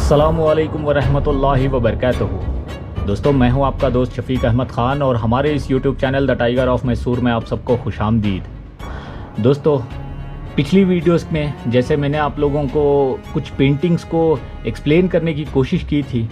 अस्सलामुअलैकुम वरहमतुल्लाहि वबरकातुहू। दोस्तों, मैं हूं आपका दोस्त शफीक अहमद ख़ान और हमारे इस YouTube channel the tiger of Mysore में आप सबको खुशामदीद। दोस्तों, पिछली वीडियोस में जैसे मैंने आप लोगों को कुछ पेंटिंग्स को एक्सप्लेन करने की कोशिश की थी,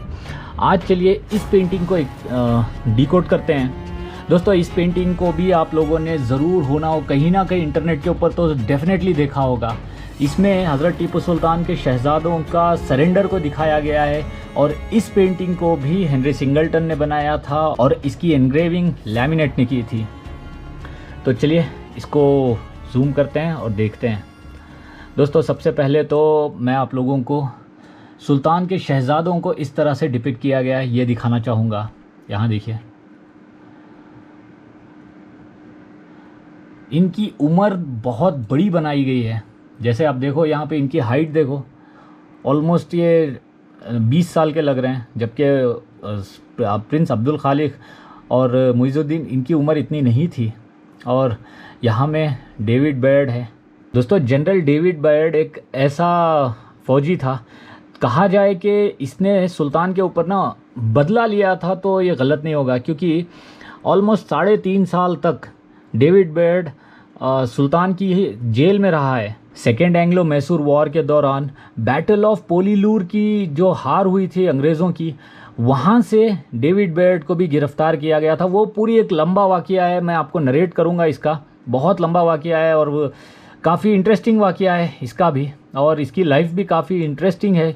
आज चलिए इस पेंटिंग को डिकोड करते हैं। दोस्तों, इस पेंटिंग को भी आप लोगों ने ज़रूर होना हो कहीं ना कहीं इंटरनेट के ऊपर तो डेफिनेटली देखा होगा। इसमें हज़रत टीपू सुल्तान के शहज़ादों का सरेंडर को दिखाया गया है और इस पेंटिंग को भी हेनरी सिंगलटन ने बनाया था और इसकी एनग्रेविंग लैमिनेट ने की थी। तो चलिए इसको जूम करते हैं और देखते हैं। दोस्तों, सबसे पहले तो मैं आप लोगों को सुल्तान के शहज़ादों को इस तरह से डिपिक्ट किया गया है ये दिखाना चाहूँगा। यहाँ देखिए, इनकी उम्र बहुत बड़ी बनाई गई है। जैसे आप देखो यहाँ पे इनकी हाइट देखो, ऑलमोस्ट ये 20 साल के लग रहे हैं, जबकि प्रिंस अब्दुल खालिक और मुइज़ुद्दीन इनकी उम्र इतनी नहीं थी। और यहाँ में डेविड बैयर्ड है। दोस्तों, जनरल डेविड बैयर्ड एक ऐसा फ़ौजी था, कहा जाए कि इसने सुल्तान के ऊपर ना बदला लिया था तो ये गलत नहीं होगा, क्योंकि ऑलमोस्ट 3.5 साल तक डेविड बैयर्ड सुल्तान की जेल में रहा है। सेकेंड एंग्लो मैसूर वॉर के दौरान बैटल ऑफ पोलीलूर की जो हार हुई थी अंग्रेज़ों की, वहाँ से डेविड बैयर्ड को भी गिरफ़्तार किया गया था। वो पूरी एक लंबा वाक़या है, मैं आपको नरेट करूँगा। इसका बहुत लंबा वाक़या है और काफ़ी इंटरेस्टिंग वाक़या है इसका भी, और इसकी लाइफ भी काफ़ी इंटरेस्टिंग है,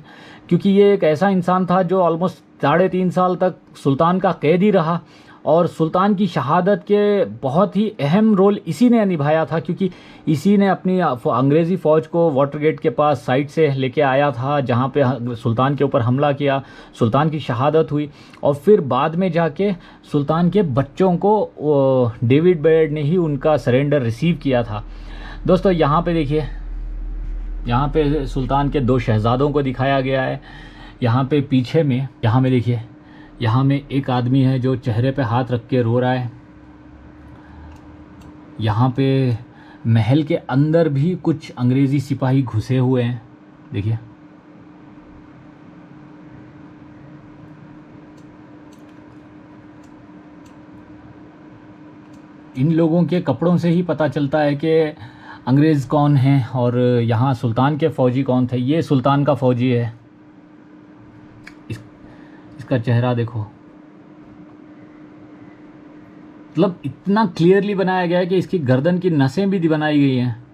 क्योंकि ये एक ऐसा इंसान था जो ऑलमोस्ट 3.5 साल तक सुल्तान का कैदी रहा और सुल्तान की शहादत के बहुत ही अहम रोल इसी ने निभाया था, क्योंकि इसी ने अपनी अंग्रेज़ी फ़ौज को वाटरगेट के पास साइड से लेके आया था, जहाँ पे सुल्तान के ऊपर हमला किया, सुल्तान की शहादत हुई और फिर बाद में जाके सुल्तान के बच्चों को डेविड बैयर्ड ने ही उनका सरेंडर रिसीव किया था। दोस्तों, यहाँ पे देखिए, यहाँ पे सुल्तान के 2 शहज़ादों को दिखाया गया है। यहाँ पे पीछे में, यहाँ में देखिए, यहाँ में एक आदमी है जो चेहरे पे हाथ रख के रो रहा है। यहाँ पे महल के अंदर भी कुछ अंग्रेज़ी सिपाही घुसे हुए हैं, देखिए। इन लोगों के कपड़ों से ही पता चलता है कि अंग्रेज़ कौन हैं और यहाँ सुल्तान के फ़ौजी कौन थे। ये सुल्तान का फ़ौजी है, इसका चेहरा देखो। मतलब इतना क्लियरली बनाया गया है कि इसकी गर्दन की नसें भी बनाई गई हैं।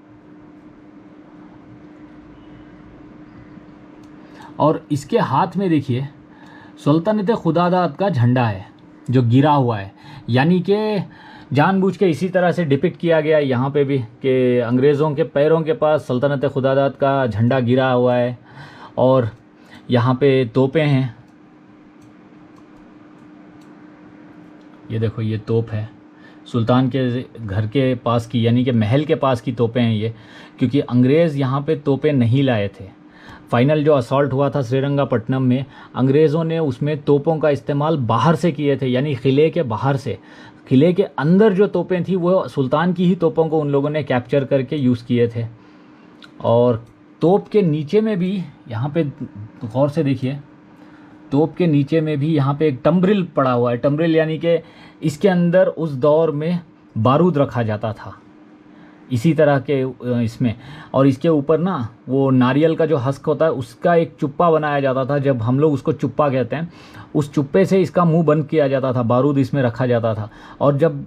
और इसके हाथ में देखिए सुल्तानत खुदादाद का झंडा है जो गिरा हुआ है, यानी कि जानबूझ के इसी तरह से डिपिक्ट किया गया है यहाँ पे भी कि अंग्रेज़ों के पैरों के पास सल्तनत खुदादाद का झंडा गिरा हुआ है। और यहाँ पे तोपें हैं, ये देखो, ये तोप है सुल्तान के घर के पास की, यानी कि महल के पास की तोपें हैं ये, क्योंकि अंग्रेज़ यहाँ पे तोपें नहीं लाए थे। फाइनल जो असॉल्ट हुआ था श्रीरंगापट्टनम में, अंग्रेज़ों ने उसमें तोपों का इस्तेमाल बाहर से किए थे, यानी किले के बाहर से। किले के अंदर जो तोपें थी वो सुल्तान की ही तोपों को उन लोगों ने कैप्चर करके यूज़ किए थे। और तोप के नीचे में भी, यहाँ पे गौर से देखिए, तोप के नीचे में भी यहाँ पे एक टम्ब्रिल पड़ा हुआ है। टम्ब्रिल यानी कि इसके अंदर उस दौर में बारूद रखा जाता था, इसी तरह के इसमें। और इसके ऊपर ना वो नारियल का जो हस्क होता है उसका एक चुप्पा बनाया जाता था, जब हम लोग उसको चुप्पा कहते हैं। उस चुप्पे से इसका मुंह बंद किया जाता था, बारूद इसमें रखा जाता था। और जब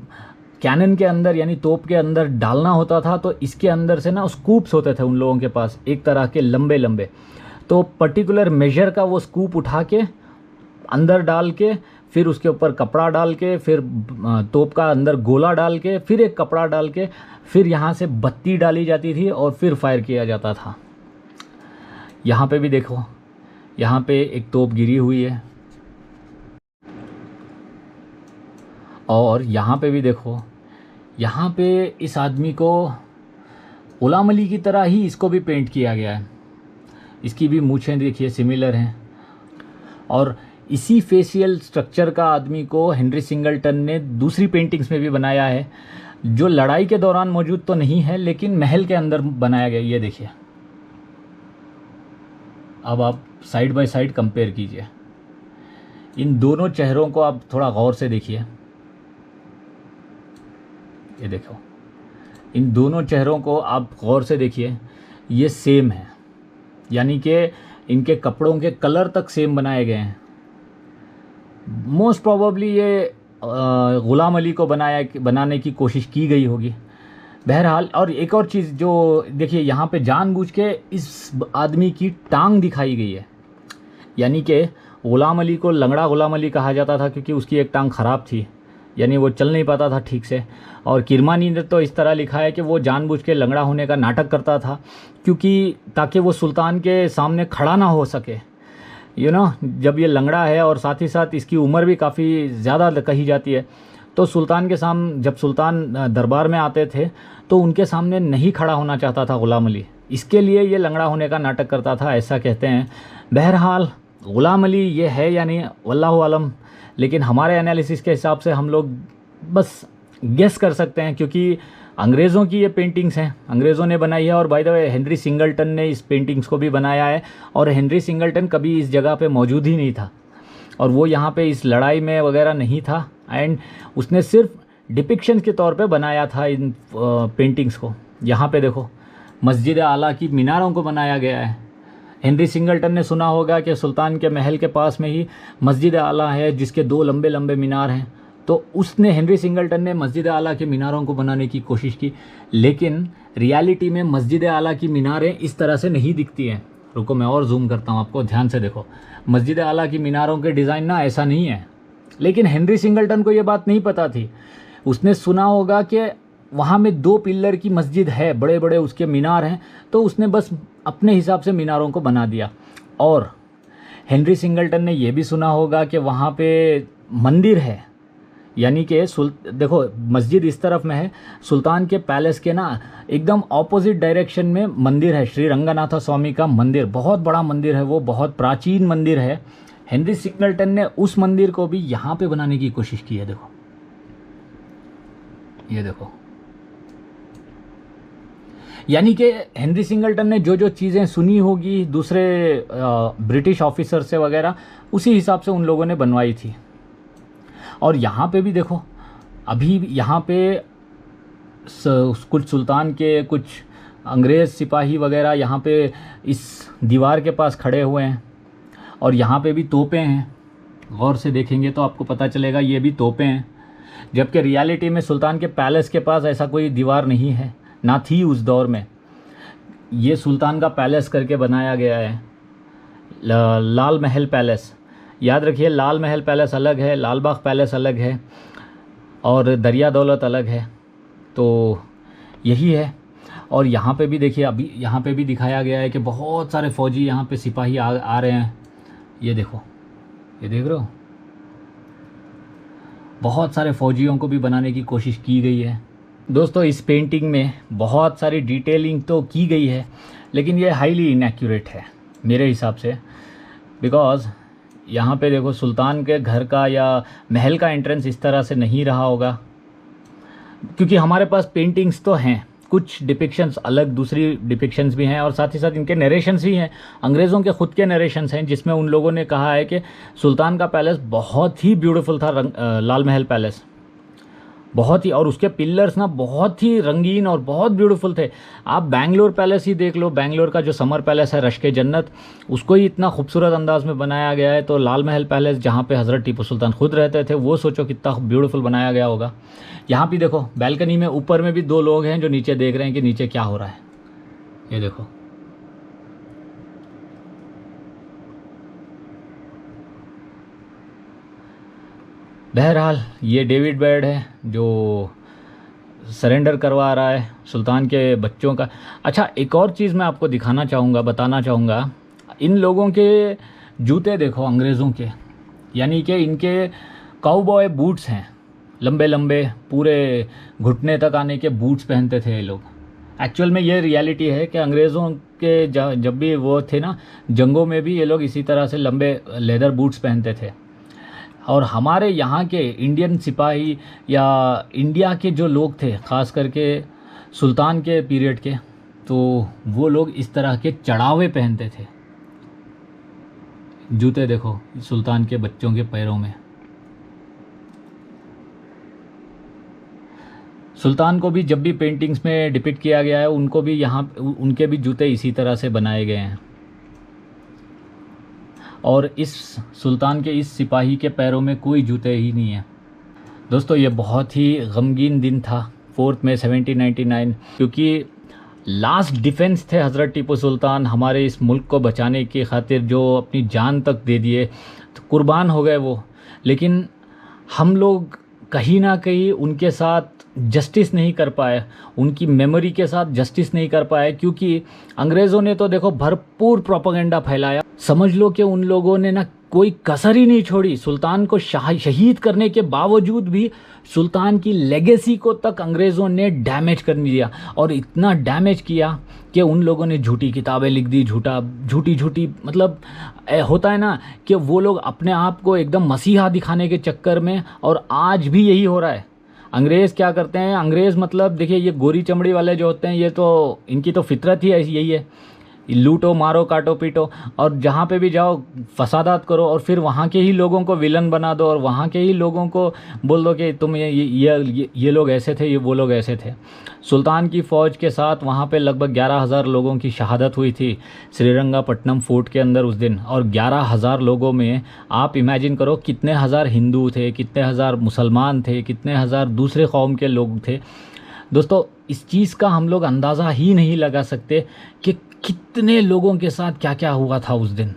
कैनन के अंदर यानी तोप के अंदर डालना होता था तो इसके अंदर से ना स्कूप्स होते थे उन लोगों के पास, एक तरह के लंबे लंबे। तो पर्टिकुलर मेजर का वो स्कूप उठा के अंदर डाल के, फिर उसके ऊपर कपड़ा डाल के, फिर तोप का अंदर गोला डाल के, फिर एक कपड़ा डाल के, फिर यहाँ से बत्ती डाली जाती थी और फिर फायर किया जाता था। यहाँ पे भी देखो, यहाँ पे एक तोप गिरी हुई है। और यहाँ पे भी देखो, यहाँ पे इस आदमी को गुलाम अली की तरह ही इसको भी पेंट किया गया है। इसकी भी मूछें देखिए सिमिलर हैं। और इसी फेशियल स्ट्रक्चर का आदमी को हेनरी सिंगलटन ने दूसरी पेंटिंग्स में भी बनाया है, जो लड़ाई के दौरान मौजूद तो नहीं है लेकिन महल के अंदर बनाया गया। ये देखिए, अब आप साइड बाय साइड कंपेयर कीजिए। इन दोनों चेहरों को आप थोड़ा गौर से देखिए। ये देखो, इन दोनों चेहरों को आप गौर से देखिए, ये सेम है, यानी कि इनके कपड़ों के कलर तक सेम बनाए गए हैं। मोस्ट प्रोबेबली ये ग़ुलाम अली को बनाने की कोशिश की गई होगी। बहरहाल, और एक और चीज़ जो देखिए, यहाँ पे जानबूझ के इस आदमी की टांग दिखाई गई है, यानी कि ग़ुलाम अली को लंगड़ा ग़ुलाम अली कहा जाता था क्योंकि उसकी एक टांग ख़राब थी, यानी वो चल नहीं पाता था ठीक से। और किरमानी ने तो इस तरह लिखा है कि वो जानबूझ के लंगड़ा होने का नाटक करता था क्योंकि ताकि वो सुल्तान के सामने खड़ा ना हो सके। जब ये लंगड़ा है और साथ ही साथ इसकी उम्र भी काफ़ी ज़्यादा कही जाती है, तो सुल्तान के सामने, जब सुल्तान दरबार में आते थे तो उनके सामने नहीं खड़ा होना चाहता था ग़ुलाम अली, इसके लिए ये लंगड़ा होने का नाटक करता था, ऐसा कहते हैं। बहरहाल, ग़ुलाम अली ये है या नहीं, वल्लाहु आलम, लेकिन हमारे एनालिसिस के हिसाब से हम लोग बस गेस कर सकते हैं क्योंकि अंग्रेज़ों की ये पेंटिंग्स हैं, अंग्रेज़ों ने बनाई है। और by the way, Henry singleton ने इस पेंटिंग्स को भी बनाया है, और हेनरी सिंगलटन कभी इस जगह पे मौजूद ही नहीं था, और वो यहाँ पे इस लड़ाई में वगैरह नहीं था, एंड उसने सिर्फ डिपिक्शन के तौर पे बनाया था इन पेंटिंग्स को। यहाँ पे देखो, मस्जिद आला की मीनारों को बनाया गया है। हेनरी सिंगलटन ने सुना होगा कि सुल्तान के महल के पास में ही मस्जिद आला है जिसके 2 लंबे लंबे मीनार हैं, तो उसने, हेनरी सिंगलटन ने मस्जिद आला के मीनारों को बनाने की कोशिश की, लेकिन रियलिटी में मस्जिद आला की मीनारें इस तरह से नहीं दिखती हैं। रुको, मैं और जूम करता हूँ, आपको ध्यान से देखो। मस्जिद आला की मीनारों के डिज़ाइन ना ऐसा नहीं है, लेकिन हेनरी सिंगलटन को ये बात नहीं पता थी। उसने सुना होगा कि वहाँ में 2 पिल्लर की मस्जिद है, बड़े बड़े उसके मीनार हैं, तो उसने बस अपने हिसाब से मीनारों को बना दिया। और हेनरी सिंगलटन ने यह भी सुना होगा कि वहाँ पे मंदिर है, यानी कि देखो, मस्जिद इस तरफ में है, सुल्तान के पैलेस के ना एकदम ऑपोजिट डायरेक्शन में मंदिर है, श्री रंगनाथ स्वामी का मंदिर, बहुत बड़ा मंदिर है, वो बहुत प्राचीन मंदिर है। हेनरी सिंगलटन ने उस मंदिर को भी यहाँ पे बनाने की कोशिश की है। देखो, ये देखो, यानी कि हेनरी सिंगलटन ने जो जो चीज़ें सुनी होगी दूसरे ब्रिटिश ऑफिसर से वगैरह, उसी हिसाब से उन लोगों ने बनवाई थी। और यहाँ पे भी देखो, अभी यहाँ पे कुछ सुल्तान के, कुछ अंग्रेज़ सिपाही वगैरह यहाँ पे इस दीवार के पास खड़े हुए हैं, और यहाँ पे भी तोपें हैं। गौर से देखेंगे तो आपको पता चलेगा ये भी तोपें हैं, जबकि रियलिटी में सुल्तान के पैलेस के पास ऐसा कोई दीवार नहीं है, ना थी उस दौर में। ये सुल्तान का पैलेस करके बनाया गया है, लाल महल पैलेस। याद रखिए, लाल महल पैलेस अलग है, लाल बाग पैलेस अलग है, और दरिया दौलत अलग है। तो यही है। और यहाँ पे भी देखिए, अभी यहाँ पे भी दिखाया गया है कि बहुत सारे फ़ौजी यहाँ पे सिपाही आ रहे हैं। ये देखो, ये देख रहे हो, बहुत सारे फ़ौजियों को भी बनाने की कोशिश की गई है। दोस्तों, इस पेंटिंग में बहुत सारी डिटेलिंग तो की गई है, लेकिन ये हाईली इनएक्यूरेट है मेरे हिसाब से, बिकॉज़ यहाँ पे देखो, सुल्तान के घर का या महल का एंट्रेंस इस तरह से नहीं रहा होगा, क्योंकि हमारे पास पेंटिंग्स तो हैं, कुछ डिपिक्शंस अलग, दूसरी डिपिक्शंस भी हैं, और साथ ही साथ इनके नरेशंस भी हैं, अंग्रेज़ों के ख़ुद के नरेशंस हैं, जिसमें उन लोगों ने कहा है कि सुल्तान का पैलेस बहुत ही ब्यूटीफुल था, लाल महल पैलेस बहुत ही, और उसके पिलर्स ना बहुत ही रंगीन और बहुत ब्यूटीफुल थे। आप बैंगलोर पैलेस ही देख लो, बैंगलोर का जो समर पैलेस है रश्क जन्नत, उसको ही इतना खूबसूरत अंदाज में बनाया गया है, तो लाल महल पैलेस जहाँ पे हज़रत टीपू सुल्तान खुद रहते थे, वो सोचो कितना ब्यूटीफुल बनाया गया होगा। यहाँ भी देखो, बैल्कनी में ऊपर में भी 2 लोग हैं जो नीचे देख रहे हैं कि नीचे क्या हो रहा है। ये देखो, बहरहाल ये डेविड बेड है जो सरेंडर करवा रहा है सुल्तान के बच्चों का। अच्छा, एक और चीज़ मैं आपको दिखाना चाहूँगा, बताना चाहूँगा, इन लोगों के जूते देखो, अंग्रेज़ों के, यानी कि इनके काउबॉय बूट्स हैं, लंबे लंबे पूरे घुटने तक आने के बूट्स पहनते थे ये लोग। एक्चुअल में ये रियलिटी है कि अंग्रेज़ों के जब भी वो थे ना, जंगों में भी ये लोग इसी तरह से लंबे लेदर बूट्स पहनते थे। और हमारे यहाँ के इंडियन सिपाही या इंडिया के जो लोग थे, ख़ास करके सुल्तान के पीरियड के, तो वो लोग इस तरह के चढ़ावे पहनते थे। जूते देखो सुल्तान के बच्चों के पैरों में। सुल्तान को भी जब भी पेंटिंग्स में डिपिक्ट किया गया है, उनको भी यहाँ उनके भी जूते इसी तरह से बनाए गए हैं। और इस सुल्तान के इस सिपाही के पैरों में कोई जूते ही नहीं है। दोस्तों ये बहुत ही गमगीन दिन था 4 मई 1799, क्योंकि लास्ट डिफेंस थे हज़रत टीपू सुल्तान हमारे इस मुल्क को बचाने की खातिर, जो अपनी जान तक दे दिए, तो कुर्बान हो गए वो। लेकिन हम लोग कहीं ना कहीं उनके साथ जस्टिस नहीं कर पाए, उनकी मेमोरी के साथ जस्टिस नहीं कर पाए, क्योंकि अंग्रेज़ों ने तो देखो भरपूर प्रोपेगेंडा फैलाया। समझ लो कि उन लोगों ने ना कोई कसर ही नहीं छोड़ी। सुल्तान को शहीद करने के बावजूद भी सुल्तान की लेगेसी को तक अंग्रेज़ों ने डैमेज कर दिया, और इतना डैमेज किया कि उन लोगों ने झूठी किताबें लिख दी, झूठी मतलब होता है ना कि वो लोग अपने आप को एकदम मसीहा दिखाने के चक्कर में, और आज भी यही हो रहा है। अंग्रेज़ क्या करते हैं, अंग्रेज़ मतलब देखिए ये गोरी चमड़ी वाले जो होते हैं, ये तो इनकी तो फितरत ही ऐसी यही है, लूटो मारो काटो पीटो, और जहाँ पे भी जाओ फसादात करो, और फिर वहाँ के ही लोगों को विलन बना दो, और वहाँ के ही लोगों को बोल दो कि तुम ये लोग ऐसे थे, ये वो लोग ऐसे थे। सुल्तान की फ़ौज के साथ वहाँ पे लगभग 11,000 लोगों की शहादत हुई थी श्रीरंगापट्टनम फोर्ट के अंदर उस दिन। और 11,000 लोगों में आप इमेजिन करो कितने हज़ार हिंदू थे, कितने हज़ार मुसलमान थे, कितने हज़ार दूसरे कौम के लोग थे। दोस्तों इस चीज़ का हम लोग अंदाज़ा ही नहीं लगा सकते कि कितने लोगों के साथ क्या क्या हुआ था उस दिन।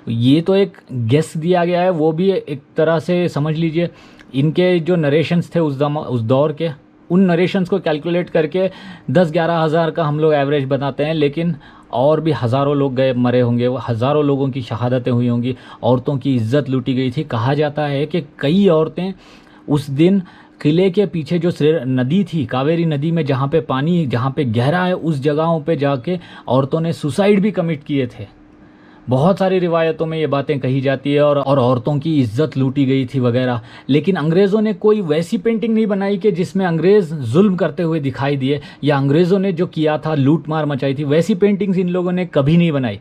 ये तो एक गेस दिया गया है, वो भी एक तरह से समझ लीजिए इनके जो नरेशंस थे उस दौर के, उन नरेशंस को कैलकुलेट करके 10-11 हज़ार का हम लोग एवरेज बनाते हैं, लेकिन और भी हज़ारों लोग गए मरे होंगे, वो हज़ारों लोगों की शहादतें हुई होंगी, औरतों की इज्जत लूटी गई थी। कहा जाता है कि कई औरतें उस दिन किले के पीछे जो नदी थी, कावेरी नदी में जहाँ पे पानी जहाँ पे गहरा है, उस जगहों पे जाके औरतों ने सुसाइड भी कमिट किए थे। बहुत सारी रिवायतों में ये बातें कही जाती है, और औरतों की इज्जत लूटी गई थी वगैरह। लेकिन अंग्रेज़ों ने कोई वैसी पेंटिंग नहीं बनाई कि जिसमें अंग्रेज़ जुल्म करते हुए दिखाई दिए, या अंग्रेज़ों ने जो किया था लूट मार मचाई थी, वैसी पेंटिंग्स इन लोगों ने कभी नहीं बनाई।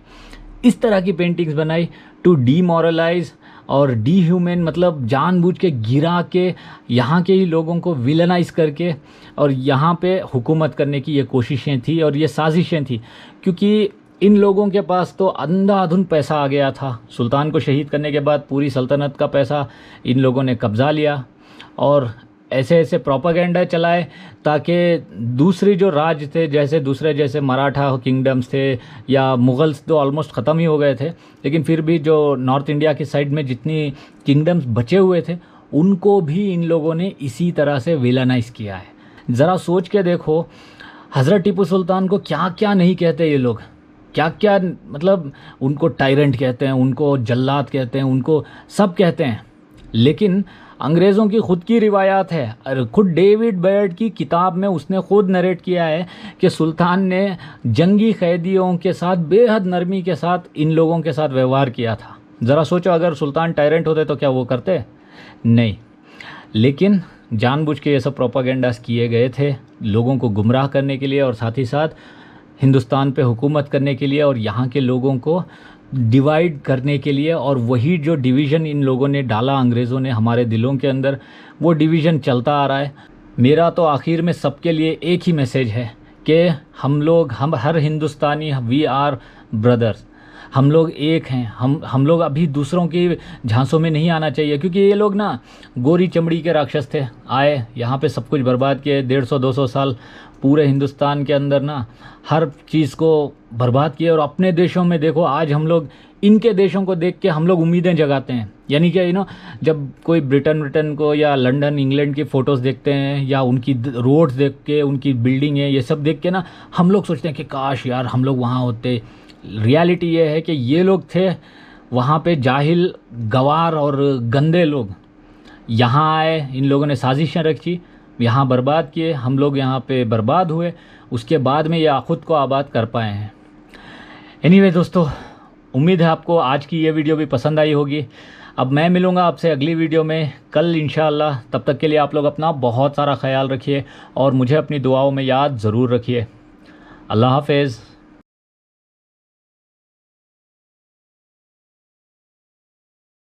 इस तरह की पेंटिंग्स बनाई टू डीमोरलाइज और डीह्यूमन, मतलब जानबूझ के गिरा के यहाँ के ही लोगों को विलनाइज करके और यहाँ पे हुकूमत करने की ये कोशिशें थी और ये साजिशें थी। क्योंकि इन लोगों के पास तो अंधाधुंध पैसा आ गया था। सुल्तान को शहीद करने के बाद पूरी सल्तनत का पैसा इन लोगों ने कब्ज़ा लिया, और ऐसे ऐसे प्रोपेगेंडा चलाए ताकि दूसरे जो राज थे, जैसे मराठा किंगडम्स थे या मुग़ल्स तो ऑलमोस्ट ख़त्म ही हो गए थे, लेकिन फिर भी जो नॉर्थ इंडिया की साइड में जितनी किंगडम्स बचे हुए थे उनको भी इन लोगों ने इसी तरह से विलनाइज किया है। ज़रा सोच के देखो, हज़रत टीपू सुल्तान को क्या क्या नहीं कहते ये लोग, क्या क्या मतलब उनको टायरेंट कहते हैं, उनको जल्लाद कहते हैं, उनको सब कहते हैं। लेकिन अंग्रेज़ों की खुद की रिवायात है, और खुद डेविड बैर्ड की किताब में उसने खुद नरेट किया है कि सुल्तान ने जंगी कैदियों के साथ बेहद नरमी के साथ इन लोगों के साथ व्यवहार किया था। ज़रा सोचो, अगर सुल्तान टायरेंट होते तो क्या वो करते? नहीं। लेकिन जानबूझ के ये सब प्रोपेगेंडास किए गए थे लोगों को गुमराह करने के लिए, और साथ ही साथ हिंदुस्तान पे हुकूमत करने के लिए, और यहाँ के लोगों को डिवाइड करने के लिए। और वही जो डिवीज़न इन लोगों ने डाला अंग्रेज़ों ने हमारे दिलों के अंदर, वो डिवीज़न चलता आ रहा है। मेरा तो आखिर में सबके लिए एक ही मैसेज है कि हम हर हिंदुस्तानी, वी आर ब्रदर्स, हम लोग एक हैं। हम लोग अभी दूसरों की झांसों में नहीं आना चाहिए, क्योंकि ये लोग ना गोरी चमड़ी के राक्षस थे, आए यहाँ पे सब कुछ बर्बाद किए। 150-200 साल पूरे हिंदुस्तान के अंदर ना हर चीज़ को बर्बाद किए। और अपने देशों में देखो, आज हम लोग इनके देशों को देख के हम लोग उम्मीदें जगाते हैं। यानी कि जब कोई ब्रिटेन को या लंदन इंग्लैंड की फ़ोटोज़ देखते हैं, या उनकी रोड्स देख के, उनकी बिल्डिंग है, ये सब देख के ना हम लोग सोचते हैं कि काश यार हम लोग वहाँ होते। रियलिटी ये है कि ये लोग थे वहाँ पे जाहिल, गवार और गंदे लोग। यहाँ आए, इन लोगों ने साजिशें रखी, यहाँ बर्बाद किए, हम लोग यहाँ पे बर्बाद हुए, उसके बाद में ये खुद को आबाद कर पाए हैं। एनीवे दोस्तों, उम्मीद है आपको आज की ये वीडियो भी पसंद आई होगी। अब मैं मिलूँगा आपसे अगली वीडियो में कल इंशाअल्लाह। तब तक के लिए आप लोग अपना बहुत सारा ख्याल रखिए और मुझे अपनी दुआओं में याद ज़रूर रखिए। अल्लाह हाफ़िज़।